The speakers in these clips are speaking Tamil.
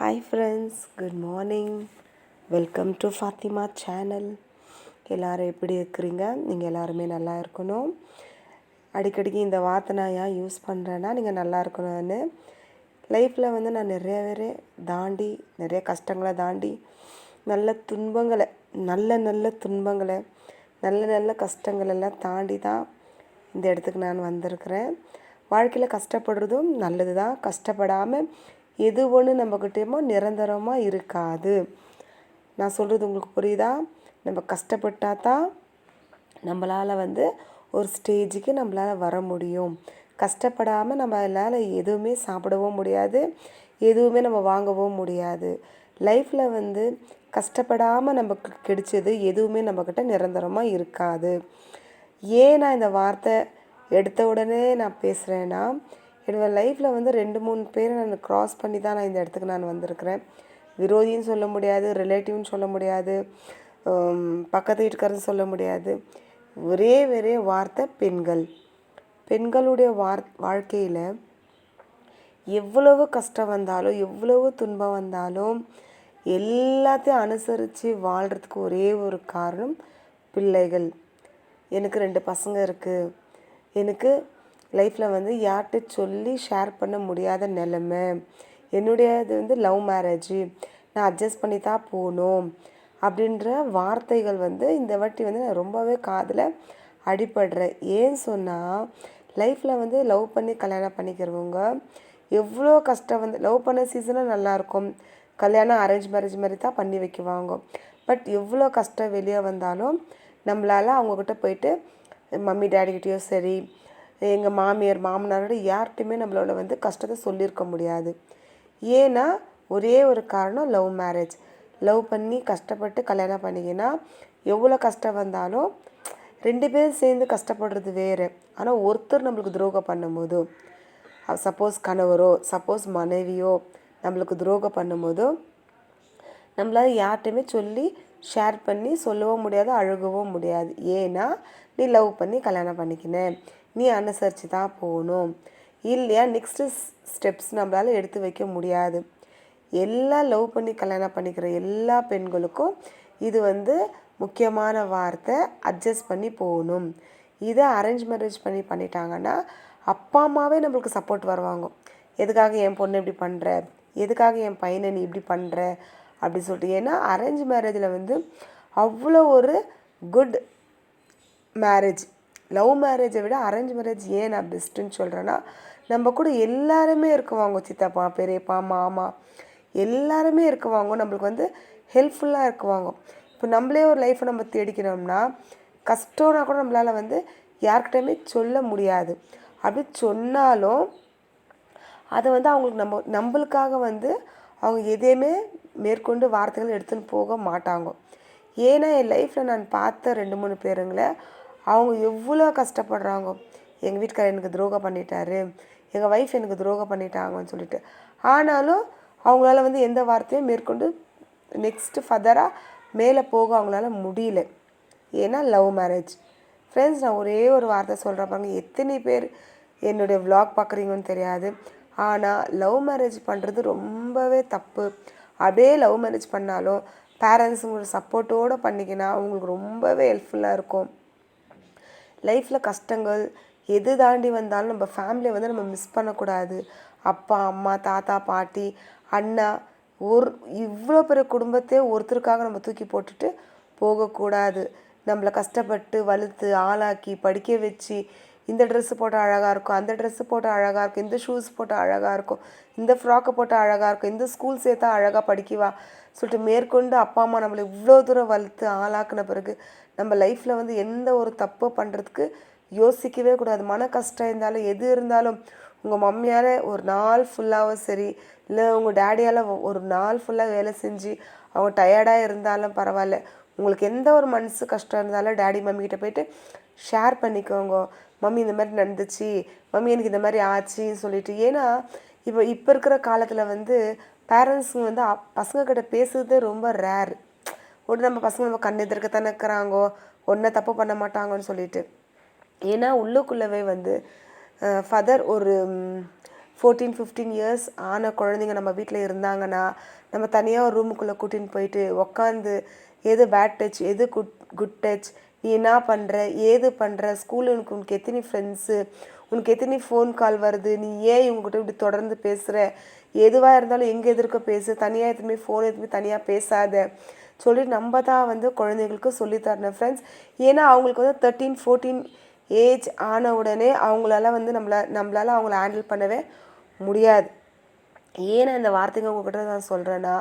Hi friends, good morning. Welcome to Fathima channel. எல்லோரும் எப்படி இருக்கிறீங்க? நீங்கள் எல்லாருமே நல்லா இருக்கணும். அடிக்கடிக்கு இந்த வார்த்தை நான் ஏன் யூஸ் பண்ணுறேன்னா, நீங்கள் நல்லா இருக்கணும்னு. லைஃப்பில் நான் நிறைய கஷ்டங்களை தாண்டி நல்ல துன்பங்களை நல்ல கஷ்டங்களெல்லாம் தாண்டி தான் இந்த இடத்துக்கு நான் வந்திருக்கிறேன். வாழ்க்கையில் கஷ்டப்படுறதும் நல்லது தான். கஷ்டப்படாமல் எது ஒன்று நம்மக்கிட்டேமோ நிரந்தரமாக இருக்காது. நான் சொல்கிறது உங்களுக்கு புரியுதா? நம்ம கஷ்டப்பட்டால் தான் நம்மளால் ஒரு ஸ்டேஜுக்கு நம்மளால் வர முடியும். கஷ்டப்படாமல் நம்மளால் எதுவுமே சாப்பிடவும் முடியாது, எதுவுமே நம்ம வாங்கவும் முடியாது. லைஃப்பில் கஷ்டப்படாமல் நமக்கு கிடைச்சது எதுவுமே நம்மக்கிட்ட நிரந்தரமாக இருக்காது. ஏன் நான் இந்த வார்த்தை எடுத்த உடனே நான் பேசுகிறேன்னா, என்னோடய லைஃப்பில் 2-3 பேரை நான் க்ராஸ் பண்ணி தான் நான் இந்த இடத்துக்கு நான் வந்திருக்கிறேன். விரோதின்னு சொல்ல முடியாது, ரிலேட்டிவ்னு சொல்ல முடியாது, பக்கத்து வீட்டுக்காரன்னு சொல்ல முடியாது. ஒரே வார்த்தை பெண்களுடைய வாழ்க்கையில் எவ்வளவு கஷ்டம் வந்தாலும் எவ்வளவு துன்பம் வந்தாலும் எல்லாத்தையும் அனுசரித்து வாழ்கிறதுக்கு ஒரே ஒரு காரணம் பிள்ளைகள். எனக்கு 2 பசங்க இருக்குது. எனக்கு லைஃப்பில் யார்கிட்ட சொல்லி ஷேர் பண்ண முடியாத நிலைமை. என்னுடையது லவ் மேரேஜு, நான் அட்ஜஸ்ட் பண்ணி தான் போகணும் அப்படின்ற வார்த்தைகள் இந்த வாட்டி நான் ரொம்பவே காதில் அடிபடுறேன். ஏன்னு சொன்னால், லைஃப்பில் லவ் பண்ணி கல்யாணம் பண்ணிக்கிறவங்க எவ்வளோ கஷ்டம் லவ் பண்ண சீசனும் நல்லாயிருக்கும், கல்யாணம் அரேஞ்ச் மேரேஜ் மாதிரி தான் பண்ணி வைக்குவாங்க. பட் எவ்வளோ கஷ்டம் வெளியே வந்தாலும் நம்மளால் அவங்கக்கிட்ட போயிட்டு மம்மி டேடிக்கிட்டேயோ சரி, எங்கள் மாமியார் மாமனாரோட யார்கிட்டையுமே நம்மளோட கஷ்டத்தை சொல்லியிருக்க முடியாது. ஏன்னா ஒரே ஒரு காரணம், லவ் மேரேஜ். லவ் பண்ணி கஷ்டப்பட்டு கல்யாணம் பண்ணிங்கன்னா எவ்வளோ கஷ்டம் வந்தாலும் 2 பேரும் சேர்ந்து கஷ்டப்படுறது வேறு. ஆனால் ஒருத்தர் நம்மளுக்கு துரோகம் பண்ணும்போதோ, சப்போஸ் கணவரோ சப்போஸ் மனைவியோ நம்மளுக்கு துரோகம் பண்ணும்போதோ நம்மளால் யார்கிட்டையுமே சொல்லி ஷேர் பண்ணி சொல்லவும் முடியாது, அழுகவும் முடியாது. ஏன்னா நீ லவ் பண்ணி கல்யாணம் பண்ணிக்கினேன், நீ அனுசரித்து தான் போகணும், இல்லையா நெக்ஸ்ட்டு ஸ்டெப்ஸ் நம்மளால் எடுத்து வைக்க முடியாது. எல்லா லவ் பண்ணி கல்யாணம் பண்ணிக்கிற எல்லா பெண்களுக்கும் இது முக்கியமான வார்த்தை, அட்ஜஸ்ட் பண்ணி போகணும். இதை அரேஞ்ச் மேரேஜ் பண்ணிட்டாங்கன்னா அப்பா அம்மாவே நம்மளுக்கு சப்போர்ட் வருவாங்க. எதுக்காக என் பொண்ணு இப்படி பண்ணுற, எதுக்காக என் பையனை நீ இப்படி பண்ணுற அப்படி சொல்லிட்டு. ஏன்னா அரேஞ்ச் மேரேஜில் அவ்வளோ ஒரு குட் மேரேஜ். லவ் மேரேஜை விட அரேஞ்ச் மேரேஜ் ஏன் நான் பெஸ்ட்டுன்னு சொல்கிறேன்னா, நம்ம கூட எல்லாருமே இருக்குவாங்க, சித்தப்பா பெரியப்பா மாமா எல்லாருமே இருக்குவாங்க, நம்மளுக்கு ஹெல்ப்ஃபுல்லாக இருக்குவாங்க. இப்போ நம்மளே ஒரு லைஃப்பை நம்ம தேடிக்கிறோம்னா கஷ்டம்னா கூட நம்மளால் யார்கிட்டையுமே சொல்ல முடியாது. அப்படி சொன்னாலும் அதை அவங்களுக்கு நம்மளுக்காக அவங்க எதையுமே மேற்கொண்டு வார்த்தைகள் எடுத்துன்னு போக மாட்டாங்க. ஏன்னா என் லைஃப்பில் நான் பார்த்த 2-3 பேருங்களை அவங்க எவ்வளோ கஷ்டப்படுறாங்க. எங்கள் வீட்டுக்காரர் எனக்கு துரோகம் பண்ணிட்டாரு, எங்கள் ஒய்ஃப் எனக்கு துரோகம் பண்ணிட்டாங்கன்னு சொல்லிட்டு. ஆனாலும் அவங்களால எந்த வார்த்தையும் மேற்கொண்டு நெக்ஸ்ட்டு ஃபர்தராக மேலே போக அவங்களால முடியல. ஏன்னா லவ் மேரேஜ். ஃப்ரெண்ட்ஸ், நான் ஒரே ஒரு வார்த்தை சொல்கிறேன் பாருங்க. எத்தனை பேர் என்னுடைய விளாக் பார்க்குறீங்கன்னு தெரியாது, ஆனால் லவ் மேரேஜ் பண்ணுறது ரொம்பவே தப்பு. அப்படியே லவ் மேரேஜ் பண்ணாலும் பேரண்ட்ஸுங்களோட சப்போர்ட்டோடு பண்ணிக்கினா அவங்களுக்கு ரொம்பவே ஹெல்ப்ஃபுல்லாக இருக்கும். லைஃப்பில் கஷ்டங்கள் எது தாண்டி வந்தாலும் நம்ம ஃபேமிலியை நம்ம மிஸ் பண்ணக்கூடாது. அப்பா அம்மா தாத்தா பாட்டி அண்ணா இவ்வளோ பெரிய குடும்பத்தையே ஒருத்தருக்காக நம்ம தூக்கி போட்டுட்டு போகக்கூடாது. நம்மளை கஷ்டப்பட்டு வளர்த்து ஆளாக்கி படிக்க வச்சு, இந்த ட்ரெஸ்ஸு போட்டால் அழகாக இருக்கும், அந்த ட்ரெஸ்ஸு போட்டால் அழகாக இருக்கும், இந்த ஷூஸ் போட்டால் அழகாக இருக்கும், இந்த ஃப்ராக்கை போட்டால் அழகாக இருக்கும், இந்த ஸ்கூல் சேர்த்தா அழகாக படிக்கவா சொல்லிட்டு மேற்கொண்டு அப்பா அம்மா நம்மளை இவ்வளோ தூரம் வளர்த்து ஆளாக்குன பிறகு நம்ம லைஃப்பில் எந்த ஒரு தப்பு பண்ணுறதுக்கு யோசிக்கவே கூடாது. மன கஷ்டம் இருந்தாலும் எது இருந்தாலும் உங்கள் மம்மியால் ஒரு நாள் ஃபுல்லாகவும் சரி, இல்லை உங்கள் டேடியால் ஒரு நாள் ஃபுல்லாக வேலை செஞ்சு அவங்க டயர்டாக இருந்தாலும் பரவாயில்ல, உங்களுக்கு எந்த ஒரு மனசு கஷ்டம் இருந்தாலும் டேடி மம்மிக்கிட்ட போயிட்டு ஷேர் பண்ணிக்கோங்க. மம்மி இந்த மாதிரி நடந்துச்சு, மம்மி எனக்கு இந்த மாதிரி ஆச்சுன்னு சொல்லிட்டு. ஏன்னா இப்போ இருக்கிற காலத்தில் பேரண்ட்ஸுங்க பசங்கக்கிட்ட பேசுறதே ரொம்ப ரேர். நம்ம பசங்க நம்ம கண் எதிர்க்கத்தானே இருக்கிறாங்கோ, ஒன்றை தப்பு பண்ண மாட்டாங்கன்னு சொல்லிட்டு. ஏன்னா உள்ளுக்குள்ளவே 14-15 இயர்ஸ் ஆன குழந்தைங்க நம்ம வீட்டில் இருந்தாங்கன்னா நம்ம தனியாக ஒரு ரூமுக்குள்ளே கூட்டின்னு போயிட்டு உக்காந்து எது பேட் டச் எது குட் டச், நீ என்ன பண்ணுற ஏது பண்ணுற, ஸ்கூலில் உனக்கு எத்தனை ஃப்ரெண்ட்ஸு, உனக்கு எத்தனை ஃபோன் கால் வருது, நீ ஏன் இவங்ககிட்ட இப்படி தொடர்ந்து பேசுகிற, எதுவாக இருந்தாலும் எங்கே எதிர்க்க பேசு, தனியாக எதுவுமே ஃபோன் எதுவுமே தனியாக பேசாத சொல்லி நம்ம தான் வந்து குழந்தைங்களுக்கு சொல்லித்தரணும் ஃப்ரெண்ட்ஸ். ஏன்னா அவங்களுக்கு வந்து 13-14 ஏஜ் ஆன உடனே அவங்களால வந்து நம்மளால் அவங்கள ஹேண்டில் பண்ணவே முடியாது. ஏன்னா இந்த வார்த்தைங்க உங்ககிட்ட நான் சொல்கிறேன்னா,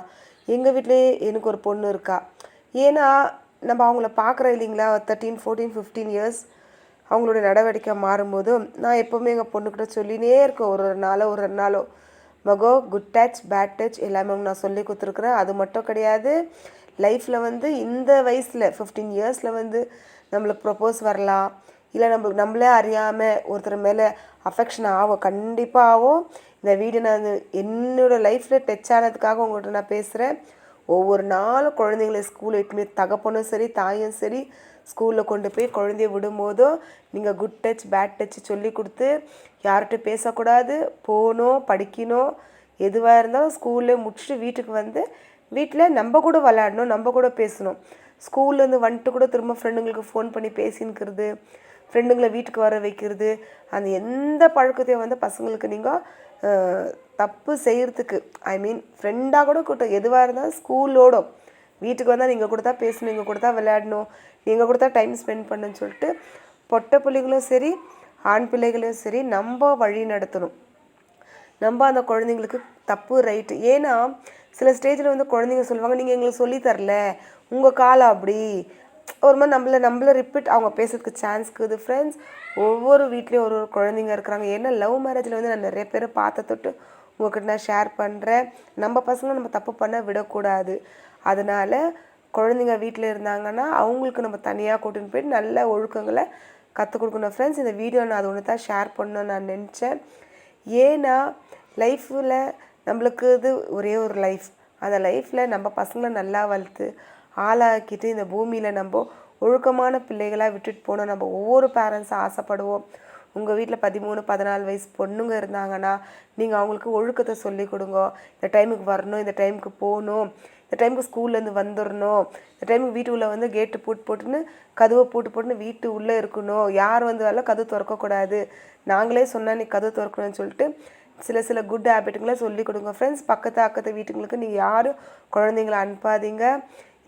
எங்கள் வீட்டிலே எனக்கு ஒரு பொண்ணு இருக்கா. ஏன்னா நம்ம அவங்கள பார்க்குறோம் இல்லைங்களா, 13-14-15 இயர்ஸ் அவங்களோட நடவடிக்கை மாறும்போது நான் எப்போவுமே எங்கள் பொண்ணுக்கிட்ட சொல்லினே இருக்கேன். ஒரு ஒரு நாளோ மகோ குட் டச் பேட் டச் எல்லாமே நான் சொல்லி கொடுத்துருக்குறேன். அது மட்டும் கிடையாது, லைஃப்பில் வந்து இந்த வயசில் 15 இயர்ஸில் வந்து நம்மளுக்கு ப்ரப்போஸ் வரலாம், இல்லை நம்மளே அறியாமல் ஒருத்தர் மேலே அஃபெக்ஷன் ஆகும், கண்டிப்பாக ஆகும். இந்த வீடியோ நான் என்னோடய லைஃப்பில் டச் ஆனதுக்காக உங்கள்கிட்ட நான் பேசுகிறேன். ஒவ்வொரு நாளும் குழந்தைங்களை ஸ்கூலில் இட்டுமே தகப்பனும் சரி தாயும் சரி ஸ்கூலில் கொண்டு போய் குழந்தைய விடும்போதும் நீங்கள் குட் டச் பேட் டச் சொல்லி கொடுத்து யார்கிட்ட பேசக்கூடாது, போகணும் படிக்கணும், எதுவாக இருந்தாலும் ஸ்கூலில் முடிச்சுட்டு வீட்டுக்கு வந்து வீட்டில் நம்ம கூட விளையாடணும், நம்ம கூட பேசணும். ஸ்கூல்லேருந்து வந்துட்டு கூட திரும்ப ஃப்ரெண்டுங்களுக்கு ஃபோன் பண்ணி பேசின்னுக்கிறது, ஃப்ரெண்டுங்களை வீட்டுக்கு வர வைக்கிறது, அந்த எந்த பழக்கத்தையும் வந்து பசங்களுக்கு நீங்கள் தப்பு செய்கிறதுக்கு ஃப்ரெண்டாக கூட கூட்டம் எதுவாக இருந்தாலும் ஸ்கூலோடும் வீட்டுக்கு வந்தால் நீங்கள் கூட தான் பேசணும், நீங்கள் கூட தான் விளையாடணும், நீங்கள் கூட தான் டைம் ஸ்பெண்ட் பண்ணுன்னு சொல்லிட்டு பொட்டை பிள்ளைகளும் சரி ஆண் பிள்ளைகளையும் சரி நம்ம வழி நடத்தணும். நம்ம அந்த குழந்தைங்களுக்கு தப்பு ரைட்டு. ஏன்னா சில ஸ்டேஜில் வந்து குழந்தைங்க சொல்லுவாங்க, நீங்கள் எங்களுக்கு சொல்லித்தரல, உங்கள் காலம் அப்படி ஒரு மாதிரி நம்மளை ரிப்பீட் அவங்க பேசுறதுக்கு சான்ஸ் இருக்குது ஃப்ரெண்ட்ஸ். ஒவ்வொரு வீட்லேயும் ஒரு குழந்தைங்க இருக்கிறாங்க. ஏன்னா லவ் மேரேஜில் வந்து நான் நிறைய பேரை பார்த்த தொட்டு உங்கள்கிட்ட நான் ஷேர் பண்ணுறேன். நம்ம பசங்க நம்ம தப்பு பண்ண விடக்கூடாது. அதனால் குழந்தைங்க வீட்டில் இருந்தாங்கன்னா அவங்களுக்கு நம்ம தனியாக கூட்டின்னு போயிட்டு நல்ல ஒழுக்கங்களை கற்றுக் கொடுக்கணும் ஃப்ரெண்ட்ஸ். இந்த வீடியோ நான் அது ஒன்று தான் ஷேர் பண்ணணும்னு நான் நினச்சேன். ஏன்னா லைஃப்பில் நம்மளுக்கு இது ஒரே ஒரு லைஃப், அந்த லைஃப்பில் நம்ம பசங்களை நல்லா வளர்த்து ஆளாக்கிட்டு இந்த பூமியில் நம்ம ஒழுக்கமான பிள்ளைகளாக விட்டுட்டு போனோம். நம்ம ஒவ்வொரு பேரண்ட்ஸும் ஆசைப்படுவோம். உங்கள் வீட்டில் 13-14 வயசு பொண்ணுங்க இருந்தாங்கன்னா நீங்கள் அவங்களுக்கு ஒழுக்கத்தை சொல்லி கொடுங்க. இந்த டைமுக்கு வரணும், இந்த டைமுக்கு போகணும், இந்த டைமுக்கு ஸ்கூல்லேருந்து வந்துடணும், இந்த டைமுக்கு வீட்டுக்குள்ளே வந்து கேட்டு போட்டுன்னு கதவை போட்டுன்னு வீட்டு உள்ளே இருக்கணும், யார் வந்தாலும் கதவு திறக்கக்கூடாது, நாங்களே சொன்னால் நீ கதவு திறக்கணும்னு சொல்லிட்டு சில குட் ஹேபிட்டுங்களை சொல்லி கொடுங்க ஃப்ரெண்ட்ஸ். பக்கத்து வீட்டுங்களுக்கு நீங்கள் யாரும் குழந்தைங்களை அனுப்பாதீங்க.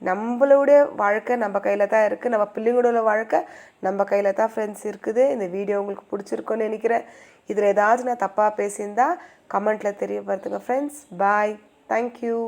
நம்மளோட வாழ்க்கை நம்ம கையில் தான் இருக்குது, நம்ம பிள்ளைங்களோட வாழ்க்கை நம்ம கையில் தான் ஃப்ரெண்ட்ஸ் இருக்குது. இந்த வீடியோ உங்களுக்கு பிடிச்சிருக்குன்னு நினைக்கிறேன். இதில் ஏதாச்சும் நான் தப்பாக பேசியிருந்தால் கமெண்ட்டில் தெரியப்படுத்துங்க ஃப்ரெண்ட்ஸ். பாய், தேங்க்யூ.